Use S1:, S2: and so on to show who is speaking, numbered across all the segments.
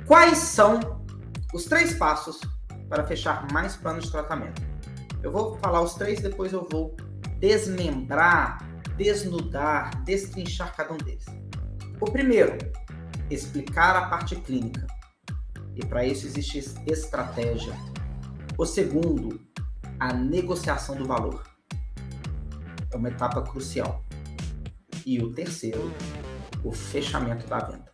S1: Quais são os 3 passos para fechar mais planos de tratamento? Eu vou falar os 3, depois eu vou desmembrar, desnudar, destrinchar cada um deles. O primeiro, explicar a parte clínica. E para isso existe estratégia. O segundo, a negociação do valor. É uma etapa crucial. E o terceiro, o fechamento da venda.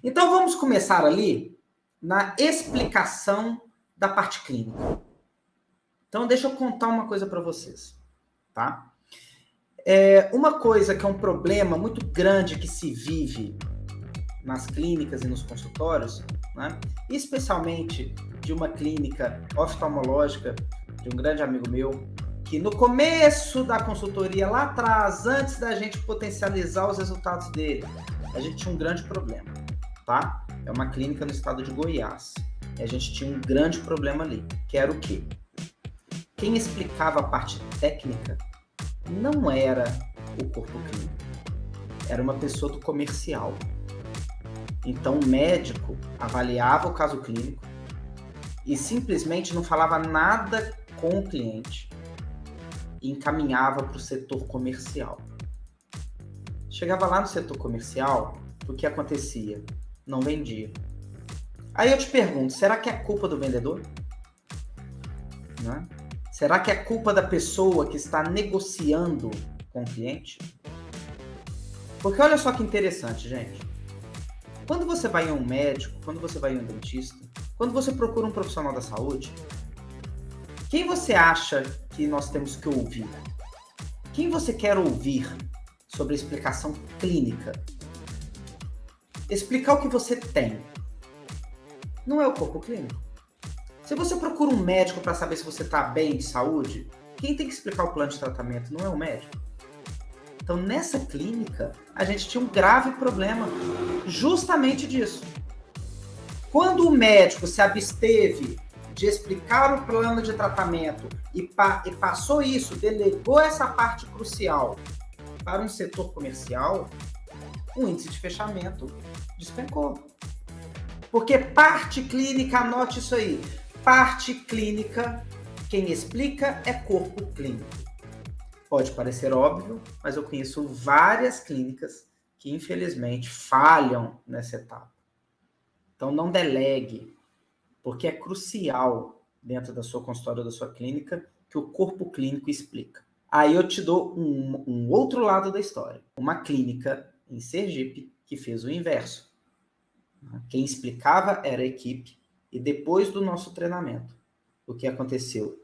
S1: Então vamos começar ali na explicação da parte clínica. Então deixa eu contar uma coisa para vocês, tá? Uma coisa que é um problema muito grande que se vive nas clínicas e nos consultórios, né? Especialmente de uma clínica oftalmológica de um grande amigo meu, que no começo da consultoria, lá atrás, antes da gente potencializar os resultados dele, a gente tinha um grande problema, tá? É uma clínica no estado de Goiás. E a gente tinha um grande problema ali, que era o quê? Quem explicava a parte técnica não era o corpo clínico, era uma pessoa do comercial. Então o médico avaliava o caso clínico e simplesmente não falava nada com o cliente e encaminhava para o setor comercial. Chegava lá no setor comercial, o que acontecia? Não vendia. Aí eu te pergunto, será que é culpa do vendedor? Né? Será que é culpa da pessoa que está negociando com o cliente? Porque olha só que interessante, gente. Quando você vai em um médico, quando você vai em um dentista, quando você procura um profissional da saúde, quem você acha que nós temos que ouvir? Quem você quer ouvir sobre a explicação clínica? Explicar o que você tem. Não é o corpo clínico. Se você procura um médico para saber se você está bem de saúde, quem tem que explicar o plano de tratamento não é o médico. Então, nessa clínica, a gente tinha um grave problema justamente disso. Quando o médico se absteve de explicar o plano de tratamento e passou isso, delegou essa parte crucial para um setor comercial, o índice de fechamento despencou. Porque parte clínica, anote isso aí, parte clínica, quem explica é corpo clínico. Pode parecer óbvio, mas eu conheço várias clínicas que, infelizmente, falham nessa etapa. Então, não delegue, porque é crucial dentro da sua consultória, da sua clínica, que o corpo clínico explica. Aí eu te dou um outro lado da história. Uma clínica em Sergipe que fez o inverso. Quem explicava era a equipe, e depois do nosso treinamento, o que aconteceu?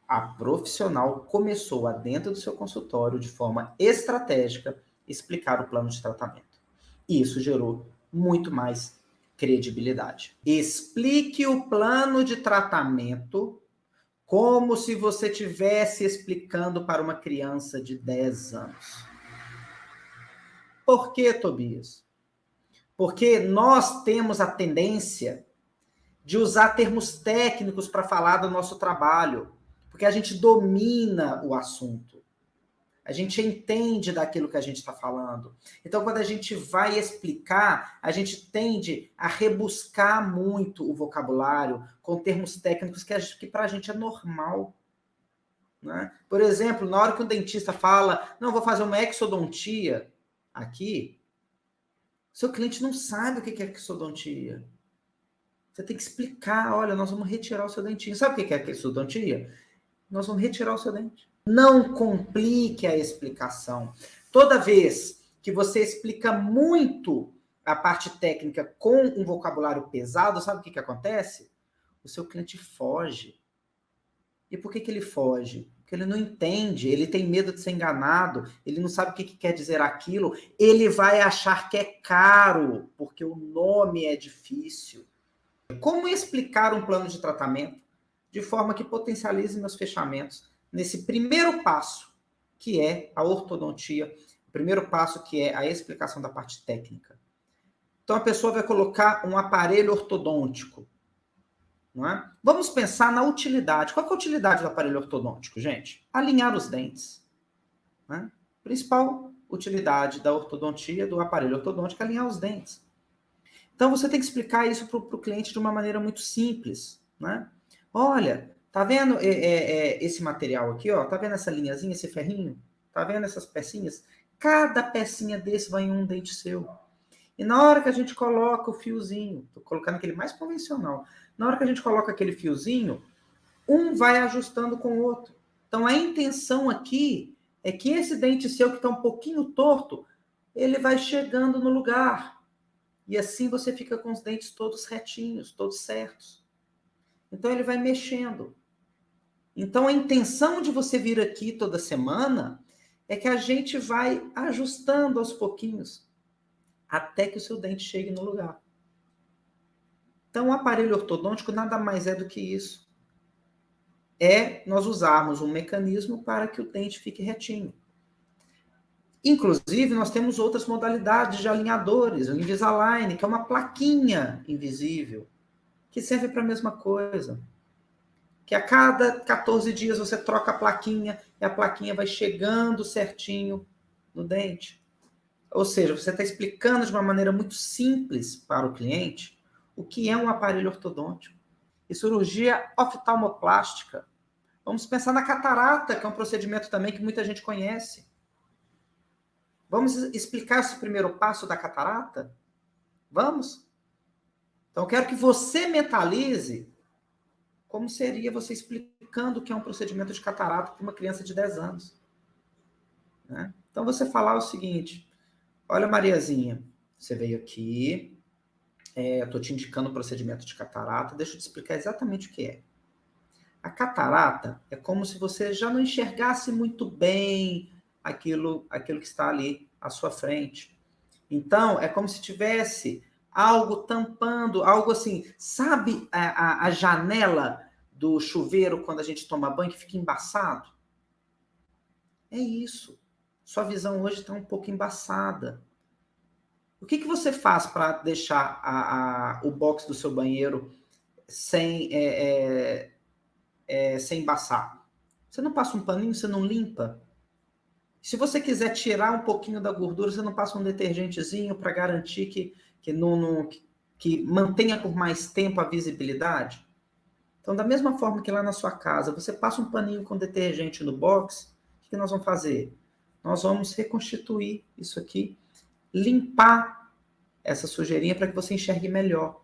S1: A profissional começou a, dentro do seu consultório, de forma estratégica, explicar o plano de tratamento. E isso gerou muito mais credibilidade. Explique o plano de tratamento como se você estivesse explicando para uma criança de 10 anos. Por que, Tobias? Porque nós temos a tendência de usar termos técnicos para falar do nosso trabalho, porque a gente domina o assunto. A gente entende daquilo que a gente está falando. Então, quando a gente vai explicar, a gente tende a rebuscar muito o vocabulário com termos técnicos que para a gente é normal. Né? Por exemplo, na hora que um dentista fala, não, vou fazer uma exodontia aqui, seu cliente não sabe o que é exodontia. Você tem que explicar, olha, nós vamos retirar o seu dentinho. Sabe o que é exodontia? Nós vamos retirar o seu dente. Não complique a explicação. Toda vez que você explica muito a parte técnica com um vocabulário pesado, sabe o que acontece? O seu cliente foge. E por que ele foge? Porque ele não entende, ele tem medo de ser enganado, ele não sabe o que quer dizer aquilo, ele vai achar que é caro, porque o nome é difícil. Como explicar um plano de tratamento de forma que potencialize meus fechamentos nesse primeiro passo, que é a ortodontia, o primeiro passo que é a explicação da parte técnica. Então a pessoa vai colocar um aparelho ortodôntico, não é? Vamos pensar na utilidade. Qual que é a utilidade do aparelho ortodôntico, gente? Alinhar os dentes. Né? Principal utilidade da ortodontia, do aparelho ortodôntico, é alinhar os dentes. Então, você tem que explicar isso para o cliente de uma maneira muito simples. Né? Olha, tá vendo esse material aqui? Ó? Tá vendo essa linhazinha, esse ferrinho? Tá vendo essas pecinhas? Cada pecinha desse vai em um dente seu. E na hora que a gente coloca o fiozinho, estou colocando aquele mais convencional, na hora que a gente coloca aquele fiozinho, um vai ajustando com o outro. Então, a intenção aqui é que esse dente seu que está um pouquinho torto, ele vai chegando no lugar. E assim você fica com os dentes todos retinhos, todos certos. Então, ele vai mexendo. Então, a intenção de você vir aqui toda semana é que a gente vai ajustando aos pouquinhos, até que o seu dente chegue no lugar. Então, o aparelho ortodôntico nada mais é do que isso. É nós usarmos um mecanismo para que o dente fique retinho. Inclusive, nós temos outras modalidades de alinhadores, o Invisalign, que é uma plaquinha invisível, que serve para a mesma coisa. Que a cada 14 dias você troca a plaquinha e a plaquinha vai chegando certinho no dente. Ou seja, você está explicando de uma maneira muito simples para o cliente o que é um aparelho ortodôntico. E cirurgia oftalmoplástica. Vamos pensar na catarata, que é um procedimento também que muita gente conhece. Vamos explicar esse primeiro passo da catarata? Vamos? Então, eu quero que você mentalize como seria você explicando o que é um procedimento de catarata para uma criança de 10 anos. Né? Então, você falar o seguinte: olha, Mariazinha, você veio aqui, eu estou te indicando o procedimento de catarata, deixa eu te explicar exatamente o que é. A catarata é como se você já não enxergasse muito bem aquilo que está ali à sua frente. Então, é como se tivesse algo tampando, algo assim, sabe a janela do chuveiro quando a gente toma banho que fica embaçado? É isso. Sua visão hoje está um pouco embaçada. O que você faz para deixar o box do seu banheiro sem embaçar? Você não passa um paninho, você não limpa? Se você quiser tirar um pouquinho da gordura, você não passa um detergentezinho para garantir que mantenha por mais tempo a visibilidade? Então, da mesma forma que lá na sua casa, você passa um paninho com detergente no box, o que nós vamos fazer? Nós vamos reconstituir isso aqui, limpar essa sujeirinha para que você enxergue melhor.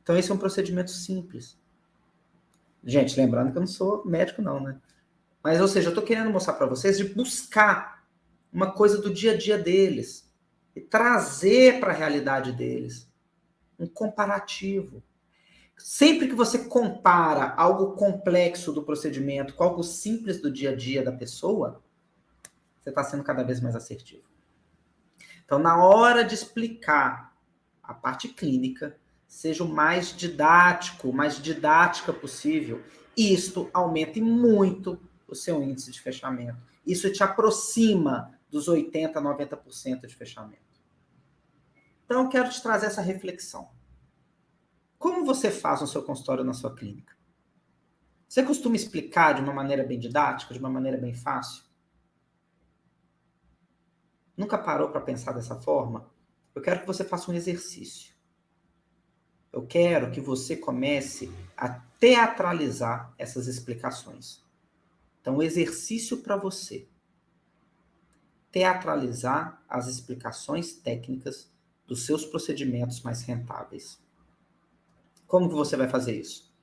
S1: Então, esse é um procedimento simples. Gente, lembrando que eu não sou médico não, né? Mas, ou seja, eu estou querendo mostrar para vocês de buscar uma coisa do dia a dia deles e trazer para a realidade deles um comparativo. Sempre que você compara algo complexo do procedimento com algo simples do dia a dia da pessoa, você está sendo cada vez mais assertivo. Então, na hora de explicar a parte clínica, seja o mais didático, mais didática possível. Isto aumenta muito o seu índice de fechamento. Isso te aproxima dos 80%, 90% de fechamento. Então, eu quero te trazer essa reflexão. Como você faz no seu consultório, na sua clínica? Você costuma explicar de uma maneira bem didática, de uma maneira bem fácil? Nunca parou para pensar dessa forma? Eu quero que você faça um exercício. Eu quero que você comece a teatralizar essas explicações. Então, exercício para você. Teatralizar as explicações técnicas dos seus procedimentos mais rentáveis. Como que você vai fazer isso?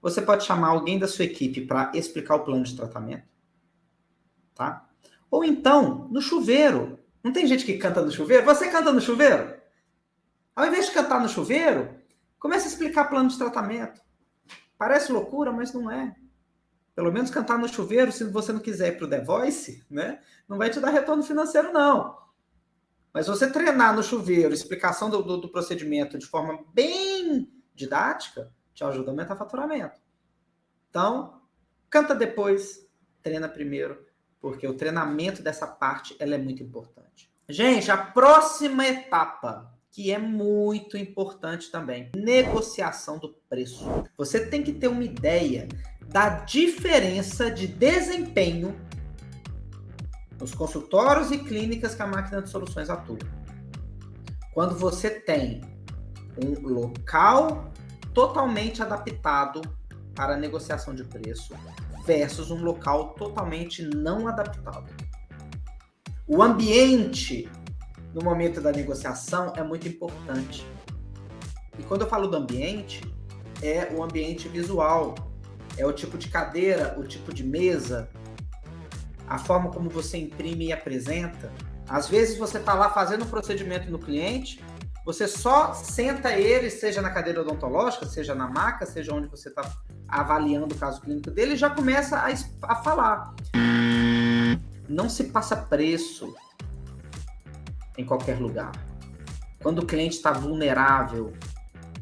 S1: Você pode chamar alguém da sua equipe para explicar o plano de tratamento. Tá? Ou então, no chuveiro. Não tem gente que canta no chuveiro? Você canta no chuveiro? Ao invés de cantar no chuveiro, comece a explicar plano de tratamento. Parece loucura, mas não é. Pelo menos cantar no chuveiro, se você não quiser ir para o The Voice, né, não vai te dar retorno financeiro, não. Mas você treinar no chuveiro, explicação do procedimento de forma bem didática, te ajuda a aumentar o faturamento. Então, canta depois, treina primeiro, porque o treinamento dessa parte ela é muito importante. Gente, a próxima etapa que é muito importante também. Negociação do preço. Você tem que ter uma ideia da diferença de desempenho nos consultórios e clínicas que a máquina de soluções atua. Quando você tem um local totalmente adaptado para a negociação de preço versus um local totalmente não adaptado. O ambiente no momento da negociação é muito importante. E quando eu falo do ambiente, é o ambiente visual, é o tipo de cadeira, o tipo de mesa, a forma como você imprime e apresenta. Às vezes você está lá fazendo um procedimento no cliente, você só senta ele, seja na cadeira odontológica, seja na maca, seja onde você está avaliando o caso clínico dele, e já começa a falar. Não se passa preço em qualquer lugar. Quando o cliente está vulnerável,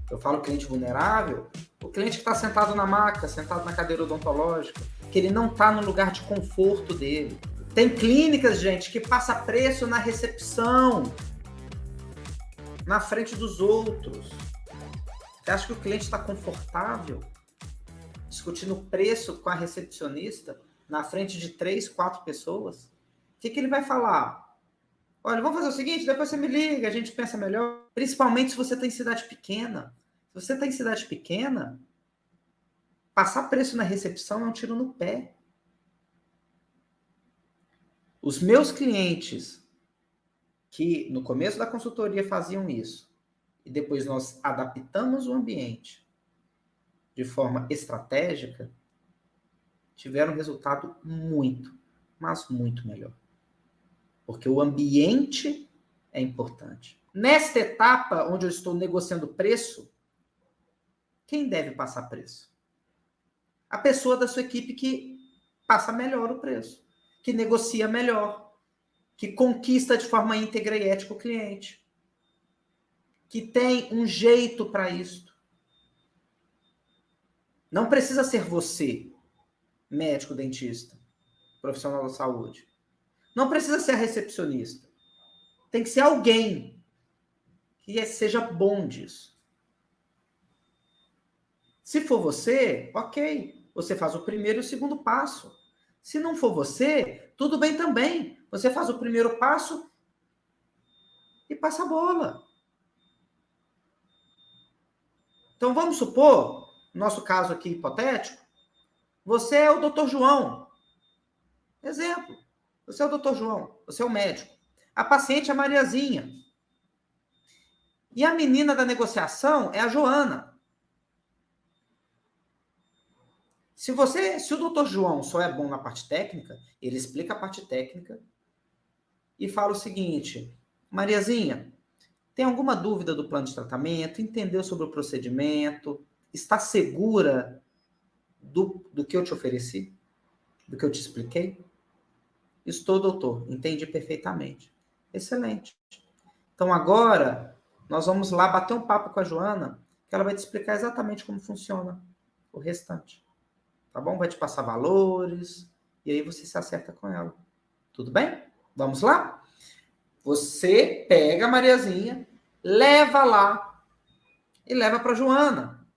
S1: eu falo cliente vulnerável, o cliente que está sentado na maca, sentado na cadeira odontológica, que ele não está no lugar de conforto dele. Tem clínicas, gente, que passa preço na recepção, na frente dos outros. Você acha que o cliente está confortável discutindo preço com a recepcionista na frente de 3, 4 pessoas? O que ele vai falar? Olha, vamos fazer o seguinte, depois você me liga, a gente pensa melhor. Principalmente se você está em cidade pequena. Se você está em cidade pequena, passar preço na recepção é um tiro no pé. Os meus clientes que no começo da consultoria faziam isso, e depois nós adaptamos o ambiente de forma estratégica, tiveram um resultado muito, mas muito melhor. Porque o ambiente é importante. Nesta etapa, onde eu estou negociando preço, quem deve passar preço? A pessoa da sua equipe que passa melhor o preço, que negocia melhor, que conquista de forma íntegra e ética o cliente, que tem um jeito para isso. Não precisa ser você, médico, dentista, profissional da saúde. Não precisa ser a recepcionista. Tem que ser alguém que seja bom disso. Se for você, ok. Você faz o primeiro e o segundo passo. Se não for você, tudo bem também. Você faz o primeiro passo e passa a bola. Então, vamos supor, nosso caso aqui hipotético, você é o Dr. João. Exemplo. Você é o Dr. João, você é o médico. A paciente é a Mariazinha. E a menina da negociação é a Joana. Se o Dr. João só é bom na parte técnica, ele explica a parte técnica e fala o seguinte: Mariazinha, tem alguma dúvida do plano de tratamento? Entendeu sobre o procedimento? Está segura do que eu te ofereci? Do que eu te expliquei? Estou, doutor. Entendi perfeitamente. Excelente. Então, agora, nós vamos lá bater um papo com a Joana, que ela vai te explicar exatamente como funciona o restante. Tá bom? Vai te passar valores, e aí você se acerta com ela. Tudo bem? Vamos lá? Você pega a Mariazinha, leva lá e leva para a Joana.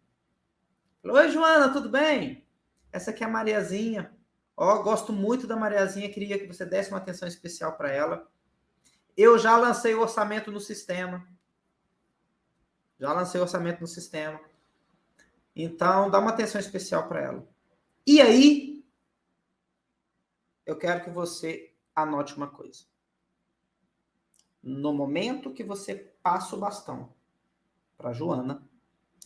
S1: Oi, Joana, tudo bem? Essa aqui é a Mariazinha. Ó, gosto muito da Mariazinha, queria que você desse uma atenção especial para ela. Eu já lancei o orçamento no sistema. Então, dá uma atenção especial para ela. E aí, eu quero que você anote uma coisa. No momento que você passa o bastão para Joana,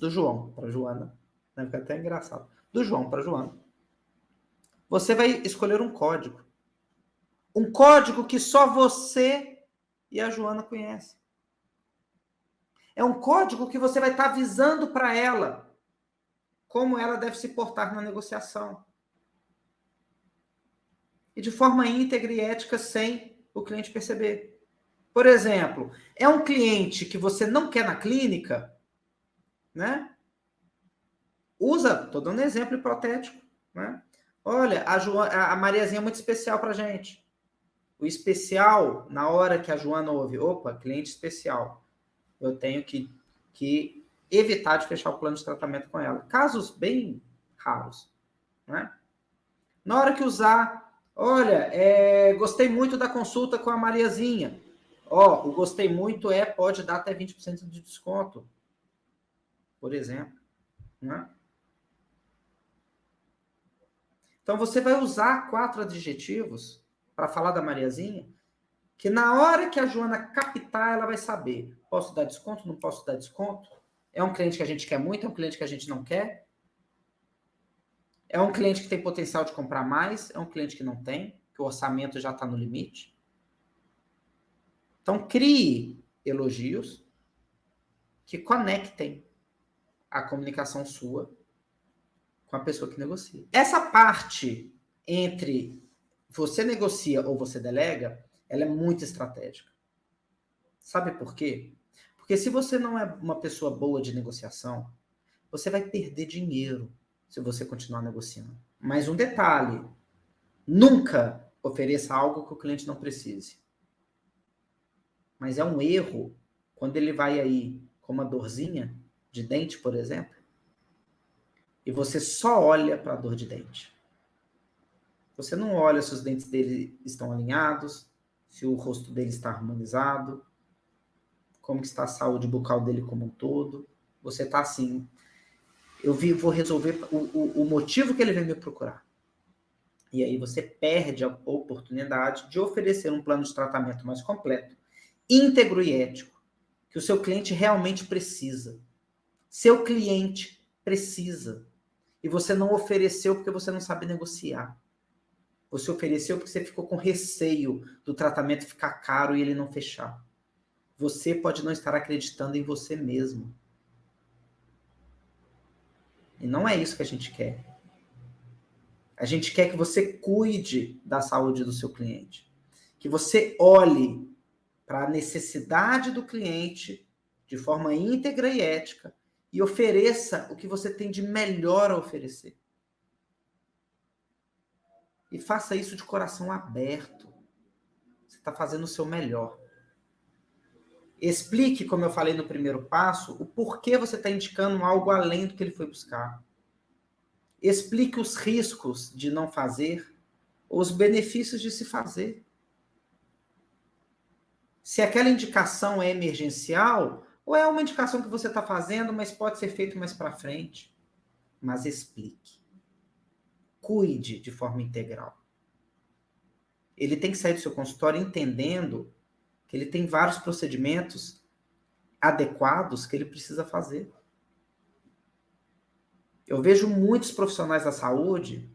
S1: do João para Joana, né? Fica até engraçado. Do João para Joana, você vai escolher um código. Um código que só você e a Joana conhecem. É um código que você vai estar avisando para ela como ela deve se portar na negociação. E de forma íntegra e ética, sem o cliente perceber. Por exemplo, é um cliente que você não quer na clínica, né? Estou dando um exemplo hipotético, né? Olha, a Mariazinha é muito especial para a gente. O especial, na hora que a Joana ouve, opa, cliente especial. eu tenho que evitar de fechar o plano de tratamento com ela. Casos bem raros, né? Na hora que usar, olha, gostei muito da consulta com a Mariazinha. O gostei muito pode dar até 20% de desconto, por exemplo, né? Então, você vai usar 4 adjetivos para falar da Mariazinha, que na hora que a Joana captar, ela vai saber. Posso dar desconto? Não posso dar desconto? É um cliente que a gente quer muito? É um cliente que a gente não quer? É um cliente que tem potencial de comprar mais? É um cliente que não tem? Que o orçamento já está no limite? Então, crie elogios que conectem a comunicação sua com a pessoa que negocia. Essa parte entre você negocia ou você delega, ela é muito estratégica. Sabe por quê? Porque se você não é uma pessoa boa de negociação, você vai perder dinheiro se você continuar negociando. Mas um detalhe, nunca ofereça algo que o cliente não precise. Mas é um erro quando ele vai aí com uma dorzinha de dente, por exemplo, e você só olha para a dor de dente. Você não olha se os dentes dele estão alinhados, se o rosto dele está harmonizado, como que está a saúde bucal dele como um todo. Você está assim, vou resolver o motivo que ele veio me procurar. E aí você perde a oportunidade de oferecer um plano de tratamento mais completo, íntegro e ético, que o seu cliente realmente precisa. Seu cliente precisa. E você não ofereceu porque você não sabe negociar. Você ofereceu porque você ficou com receio do tratamento ficar caro e ele não fechar. Você pode não estar acreditando em você mesmo. E não é isso que a gente quer. A gente quer que você cuide da saúde do seu cliente. Que você olhe para a necessidade do cliente de forma íntegra e ética e ofereça o que você tem de melhor a oferecer. E faça isso de coração aberto. Você está fazendo o seu melhor. Explique, como eu falei no primeiro passo, o porquê você está indicando algo além do que ele foi buscar. Explique os riscos de não fazer, ou os benefícios de se fazer. Se aquela indicação é emergencial, ou é uma indicação que você está fazendo, mas pode ser feito mais para frente. Mas explique. Cuide de forma integral. Ele tem que sair do seu consultório entendendo que ele tem vários procedimentos adequados que ele precisa fazer. Eu vejo muitos profissionais da saúde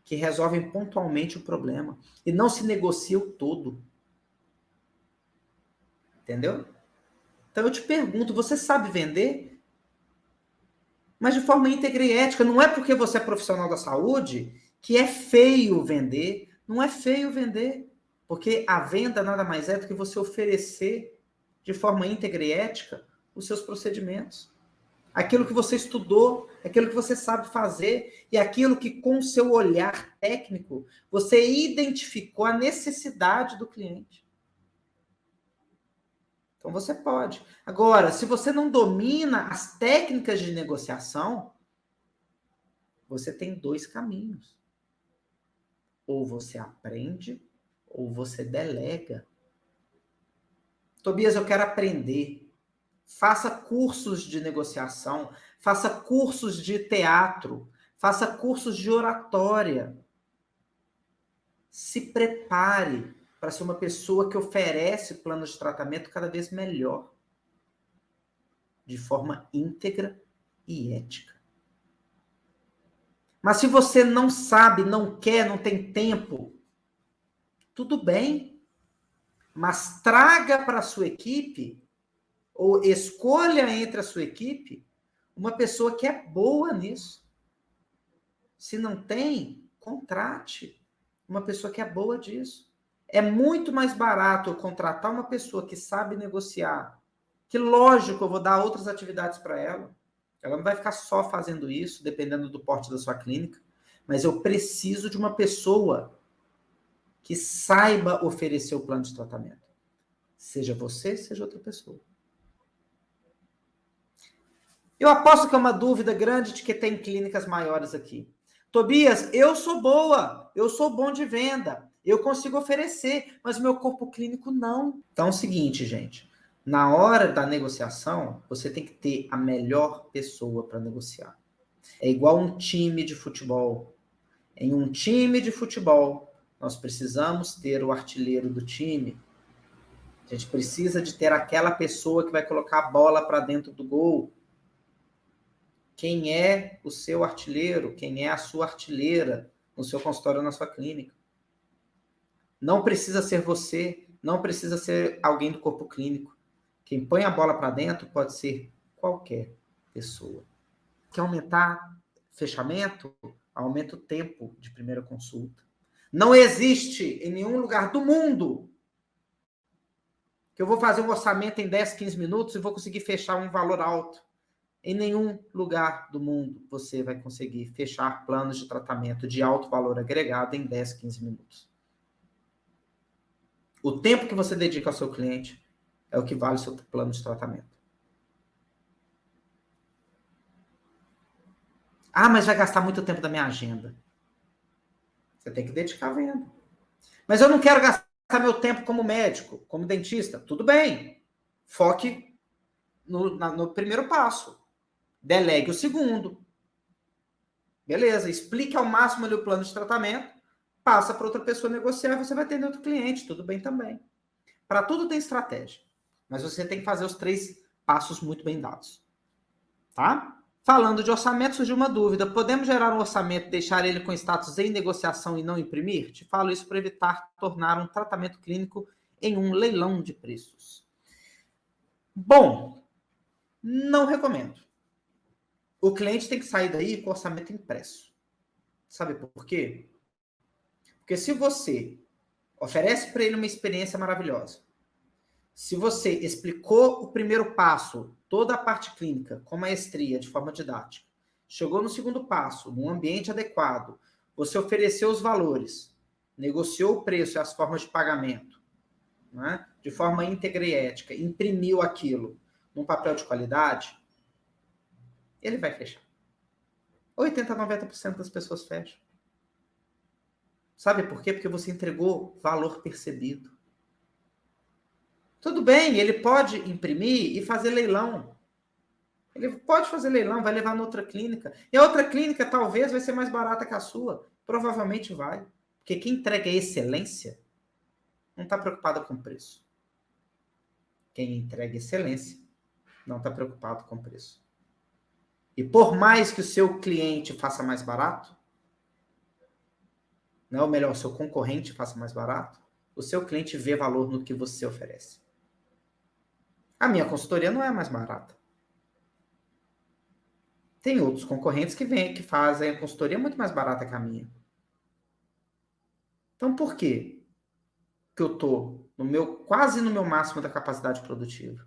S1: que resolvem pontualmente o problema e não se negocia o todo. Entendeu? Então eu te pergunto, você sabe vender? Mas de forma íntegra e ética. Não é porque você é profissional da saúde que é feio vender. Não é feio vender. Porque a venda nada mais é do que você oferecer de forma íntegra e ética os seus procedimentos. Aquilo que você estudou, aquilo que você sabe fazer e aquilo que com o seu olhar técnico você identificou a necessidade do cliente. Então você pode. Agora, se você não domina as técnicas de negociação, você tem 2 caminhos. Ou você aprende, ou você delega. Tobias, eu quero aprender. Faça cursos de negociação, faça cursos de teatro, faça cursos de oratória. Se prepare para ser uma pessoa que oferece planos de tratamento cada vez melhor, de forma íntegra e ética. Mas se você não sabe, não quer, não tem tempo, tudo bem. Mas traga para a sua equipe, ou escolha entre a sua equipe, uma pessoa que é boa nisso. Se não tem, contrate uma pessoa que é boa disso. É muito mais barato eu contratar uma pessoa que sabe negociar, que lógico eu vou dar outras atividades para ela. Ela não vai ficar só fazendo isso, dependendo do porte da sua clínica, mas eu preciso de uma pessoa que saiba oferecer o plano de tratamento. Seja você, seja outra pessoa. Eu aposto que é uma dúvida grande de que tem clínicas maiores aqui. Tobias, eu sou boa, eu sou bom de venda, eu consigo oferecer, mas o meu corpo clínico não. Então é o seguinte, gente, na hora da negociação, você tem que ter a melhor pessoa para negociar. É igual um time de futebol. Em um time de futebol, nós precisamos ter o artilheiro do time. A gente precisa de ter aquela pessoa que vai colocar a bola para dentro do gol. Quem é o seu artilheiro? Quem é a sua artilheira no seu consultório ou na sua clínica? Não precisa ser você, não precisa ser alguém do corpo clínico. Quem põe a bola para dentro pode ser qualquer pessoa. Quer aumentar fechamento? Aumenta o tempo de primeira consulta. Não existe em nenhum lugar do mundo que eu vou fazer um orçamento em 10, 15 minutos e vou conseguir fechar um valor alto. Em nenhum lugar do mundo você vai conseguir fechar planos de tratamento de alto valor agregado em 10, 15 minutos. O tempo que você dedica ao seu cliente é o que vale o seu plano de tratamento. Ah, mas vai gastar muito tempo da minha agenda. Você tem que dedicar a venda. Mas eu não quero gastar meu tempo como médico, como dentista. Tudo bem. Foque no primeiro passo. Delegue o segundo. Beleza. Explique ao máximo ali o plano de tratamento. Passa para outra pessoa negociar e você vai ter outro cliente. Tudo bem também. Para tudo tem estratégia. Mas você tem que fazer os 3 passos muito bem dados. Tá? Falando de orçamento, surgiu uma dúvida. Podemos gerar um orçamento e deixar ele com status em negociação e não imprimir? Te falo isso para evitar tornar um tratamento clínico em um leilão de preços. Bom, não recomendo. O cliente tem que sair daí com o orçamento impresso. Sabe por quê? Porque se você oferece para ele uma experiência maravilhosa, se você explicou o primeiro passo, toda a parte clínica, com maestria, de forma didática, chegou no segundo passo, num ambiente adequado, você ofereceu os valores, negociou o preço e as formas de pagamento, né, de forma íntegra e ética, imprimiu aquilo num papel de qualidade, ele vai fechar. 80% a 90% das pessoas fecham. Sabe por quê? Porque você entregou valor percebido. Tudo bem, ele pode imprimir e fazer leilão. Ele pode fazer leilão, vai levar na outra clínica. E a outra clínica talvez vai ser mais barata que a sua. Provavelmente vai. Porque quem entrega excelência não está preocupado com preço. Quem entrega excelência não está preocupado com preço. E por mais que o seu cliente faça mais barato, não, ou melhor, o seu concorrente faça mais barato, o seu cliente vê valor no que você oferece. A minha consultoria não é mais barata. Tem outros concorrentes que fazem a consultoria muito mais barata que a minha. Então, por quê que eu estou quase no meu máximo da capacidade produtiva?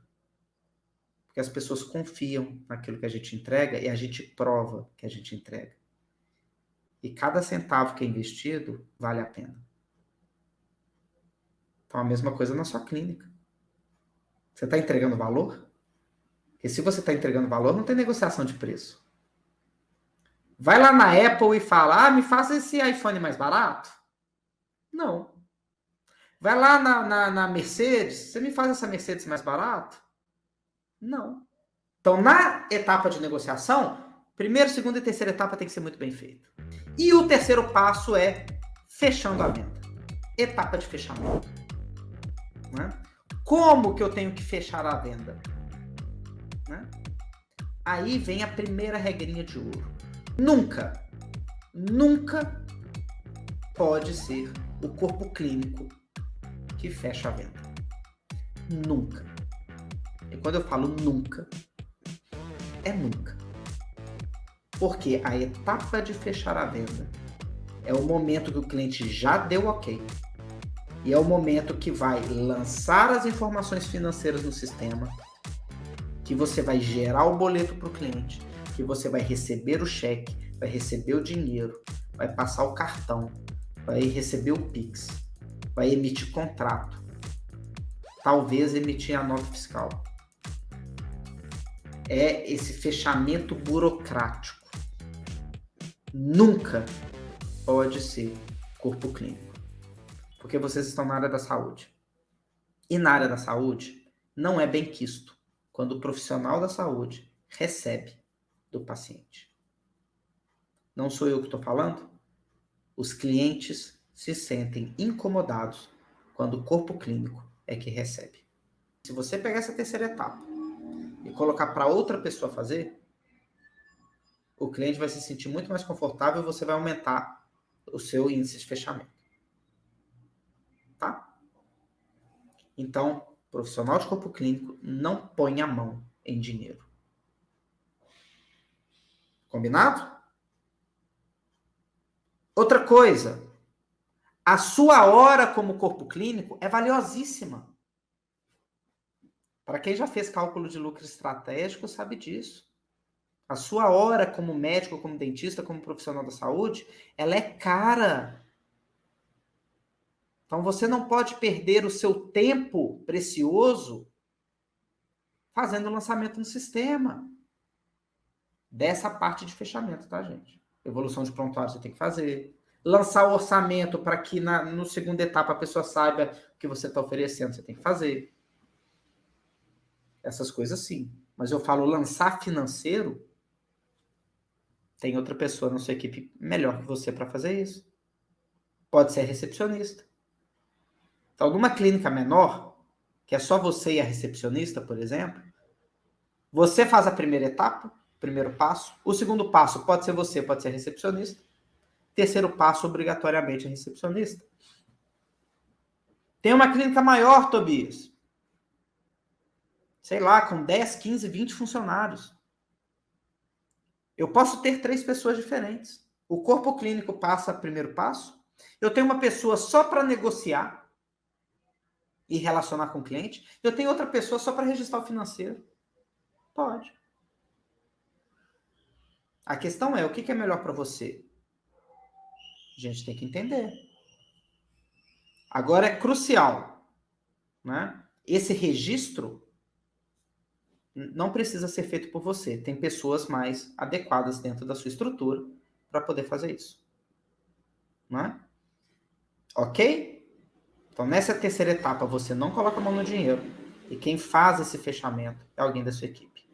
S1: Porque as pessoas confiam naquilo que a gente entrega e a gente prova que a gente entrega. E cada centavo que é investido vale a pena. Então, a mesma coisa na sua clínica. Você está entregando valor? Porque se você está entregando valor, não tem negociação de preço. Vai lá na Apple e fala, me faça esse iPhone mais barato? Não. Vai lá na Mercedes, você me faz essa Mercedes mais barato? Não. Então, na etapa de negociação, primeira, segunda e terceira etapa tem que ser muito bem feita. E o terceiro passo é fechando a venda. Etapa de fechamento. Né? Como que eu tenho que fechar a venda? Né? Aí vem a primeira regrinha de ouro. Nunca pode ser o corpo clínico que fecha a venda. Nunca. E quando eu falo nunca, é nunca. Porque a etapa de fechar a venda é o momento que o cliente já deu ok. E é o momento que vai lançar as informações financeiras no sistema, que você vai gerar o boleto para o cliente, que você vai receber o cheque, vai receber o dinheiro, vai passar o cartão, vai receber o Pix, vai emitir contrato, talvez emitir a nota fiscal. é esse fechamento burocrático. Nunca pode ser corpo clínico, porque vocês estão na área da saúde. E na área da saúde, não é bem quisto quando o profissional da saúde recebe do paciente. Não sou eu que estou falando? Os clientes se sentem incomodados quando o corpo clínico é que recebe. Se você pegar essa terceira etapa e colocar para outra pessoa fazer, o cliente vai se sentir muito mais confortável e você vai aumentar o seu índice de fechamento. Tá? Então, profissional de corpo clínico não põe a mão em dinheiro. Combinado? Outra coisa, a sua hora como corpo clínico é valiosíssima. Para quem já fez cálculo de lucro estratégico, sabe disso. A sua hora como médico, como dentista, como profissional da saúde, ela é cara. Então você não pode perder o seu tempo precioso fazendo lançamento no sistema. Dessa parte de fechamento, tá, gente? Evolução de prontuário você tem que fazer. Lançar o orçamento para que no segunda etapa a pessoa saiba o que você está oferecendo, você tem que fazer. Essas coisas sim. Mas eu falo lançar financeiro, tem outra pessoa na sua equipe melhor que você para fazer isso. Pode ser recepcionista. Então, numa clínica menor, que é só você e a recepcionista, por exemplo, você faz a primeira etapa, primeiro passo. O segundo passo pode ser você, pode ser a recepcionista. Terceiro passo, obrigatoriamente, a recepcionista. Tem uma clínica maior, Tobias. Sei lá, com 10, 15, 20 funcionários. Eu posso ter 3 pessoas diferentes. O corpo clínico passa o primeiro passo. Eu tenho uma pessoa só para negociar e relacionar com o cliente. Eu tenho outra pessoa só para registrar o financeiro. Pode. A questão é, o que é melhor para você? A gente tem que entender. Agora é crucial, né? Esse registro não precisa ser feito por você. Tem pessoas mais adequadas dentro da sua estrutura para poder fazer isso. Né? Ok? Então, nessa terceira etapa, você não coloca a mão no dinheiro. E quem faz esse fechamento é alguém da sua equipe.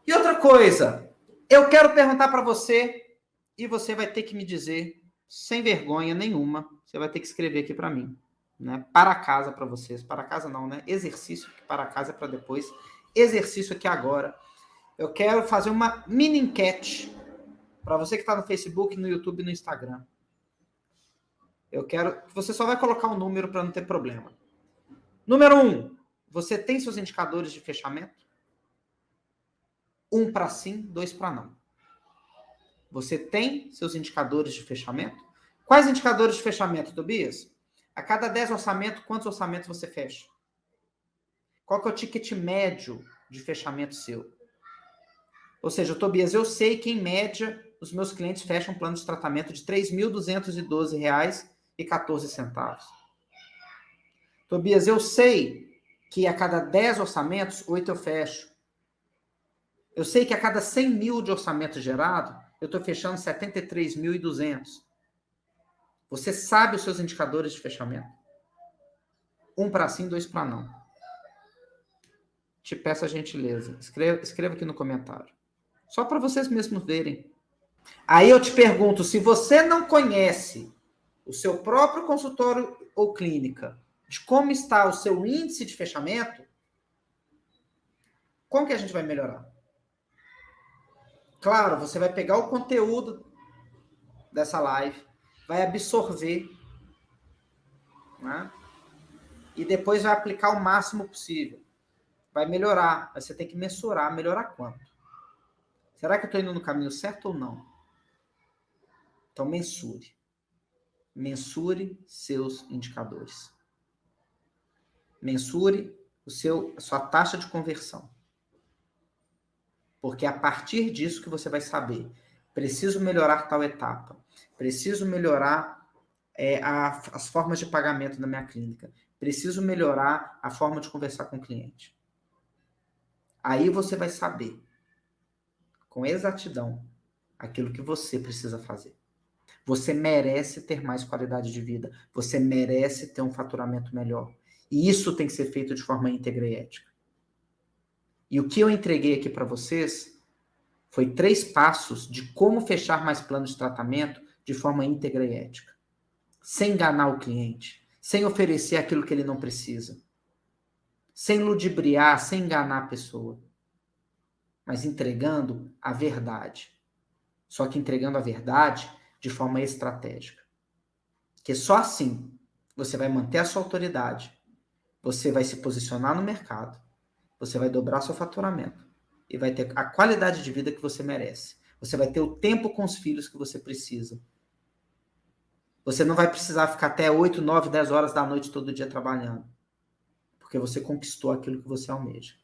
S1: E outra coisa, eu quero perguntar para você, e você vai ter que me dizer, sem vergonha nenhuma, você vai ter que escrever aqui para mim. Né? Para casa para vocês. Para casa não, né? Exercício, para casa é para depois. Exercício aqui agora. Eu quero fazer uma mini enquete para você que está no Facebook, no YouTube e no Instagram. Eu quero que você só vai colocar um número para não ter problema. Número 1, você tem seus indicadores de fechamento? 1 para sim, 2 para não. Você tem seus indicadores de fechamento? Quais indicadores de fechamento, Tobias? A cada 10 orçamentos, quantos orçamentos você fecha? Qual que é o ticket médio de fechamento seu? Ou seja, Tobias, eu sei que, em média, os meus clientes fecham um plano de tratamento de R$ 3.212,14. Tobias, eu sei que a cada 10 orçamentos, 8 eu fecho. Eu sei que a cada 100 mil de orçamento gerado, eu estou fechando 73.200. Você sabe os seus indicadores de fechamento? 1 para sim, 2 para não. Te peço a gentileza. Escreva aqui no comentário. Só para vocês mesmos verem. Aí eu te pergunto, se você não conhece o seu próprio consultório ou clínica, de como está o seu índice de fechamento, como que a gente vai melhorar? Claro, você vai pegar o conteúdo dessa live, vai absorver, né? E depois vai aplicar o máximo possível. Vai melhorar, mas você tem que mensurar. Melhorar quanto? Será que eu estou indo no caminho certo ou não? Então, mensure. Mensure seus indicadores. Mensure a sua taxa de conversão. Porque é a partir disso que você vai saber. Preciso melhorar tal etapa. Preciso melhorar as formas de pagamento da minha clínica. Preciso melhorar a forma de conversar com o cliente. Aí você vai saber, com exatidão, aquilo que você precisa fazer. Você merece ter mais qualidade de vida. Você merece ter um faturamento melhor. E isso tem que ser feito de forma íntegra e ética. E o que eu entreguei aqui para vocês foi 3 passos de como fechar mais planos de tratamento de forma íntegra e ética. Sem enganar o cliente. Sem oferecer aquilo que ele não precisa. Sem ludibriar, sem enganar a pessoa. Mas entregando a verdade. Só que entregando a verdade de forma estratégica. Porque só assim você vai manter a sua autoridade, você vai se posicionar no mercado, você vai dobrar seu faturamento e vai ter a qualidade de vida que você merece. Você vai ter o tempo com os filhos que você precisa. Você não vai precisar ficar até 8, 9, 10 horas da noite todo dia trabalhando, porque você conquistou aquilo que você almeja.